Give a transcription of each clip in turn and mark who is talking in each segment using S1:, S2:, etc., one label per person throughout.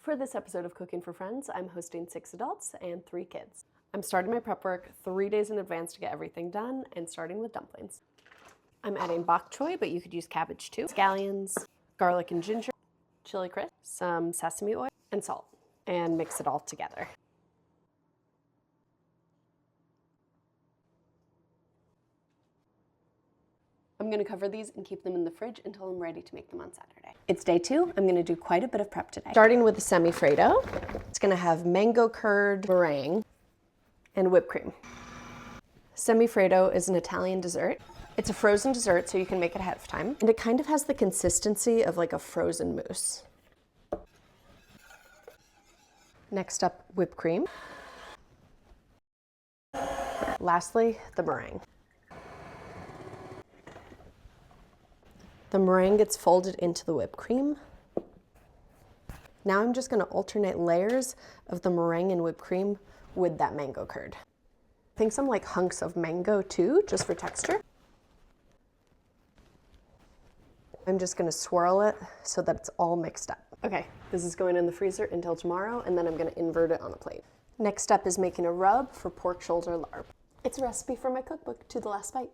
S1: For this episode of Cooking for Friends, I'm hosting 6 adults and 3 kids. I'm starting my prep work 3 days in advance to get everything done, and starting with dumplings. I'm adding bok choy, but you could use cabbage too, scallions, garlic and ginger, chili crisp, some sesame oil, and salt, and mix it all together. I'm going to cover these and keep them in the fridge until I'm ready to make them on Saturday. It's day 2. I'm going to do quite a bit of prep today. Starting with the Semifreddo. It's going to have mango curd, meringue, and whipped cream. Semifreddo is an Italian dessert. It's a frozen dessert, so you can make it ahead of time. And it kind of has the consistency of like a frozen mousse. Next up, whipped cream. Lastly, the meringue. The meringue gets folded into the whipped cream. Now I'm just going to alternate layers of the meringue and whipped cream with that mango curd. I think some like hunks of mango too, just for texture. I'm just going to swirl it so that it's all mixed up. Okay, this is going in the freezer until tomorrow, and then I'm going to invert it on a plate. Next step is making a rub for pork shoulder larb. It's a recipe from my cookbook, To the Last Bite.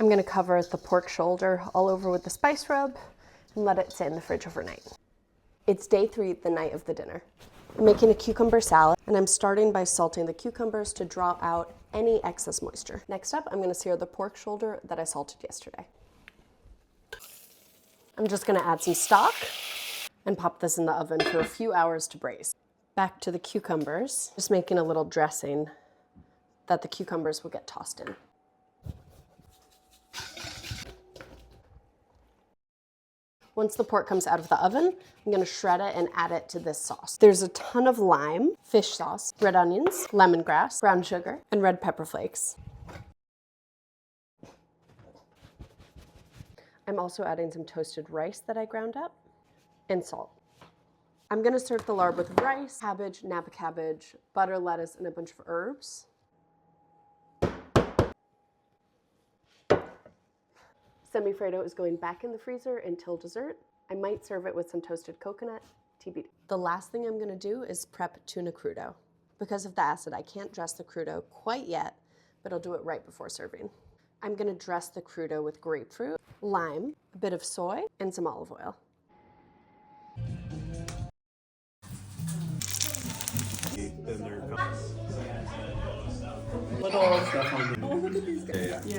S1: I'm going to cover the pork shoulder all over with the spice rub and let it sit in the fridge overnight. It's day 3, the night of the dinner. I'm making a cucumber salad, and I'm starting by salting the cucumbers to draw out any excess moisture. Next up, I'm going to sear the pork shoulder that I salted yesterday. I'm just going to add some stock and pop this in the oven for a few hours to braise. Back to the cucumbers, just making a little dressing that the cucumbers will get tossed in. Once the pork comes out of the oven, I'm going to shred it and add it to this sauce. There's a ton of lime, fish sauce, red onions, lemongrass, brown sugar, and red pepper flakes. I'm also adding some toasted rice that I ground up, and salt. I'm going to serve the larb with rice, cabbage, napa cabbage, butter, lettuce, and a bunch of herbs. Semifreddo is going back in the freezer until dessert. I might serve it with some toasted coconut, TBD. The last thing I'm gonna do is prep tuna crudo. Because of the acid, I can't dress the crudo quite yet, but I'll do it right before serving. I'm gonna dress the crudo with grapefruit, lime, a bit of soy, and some olive oil.
S2: Little stuff on here. Oh, look at these guys. Yeah.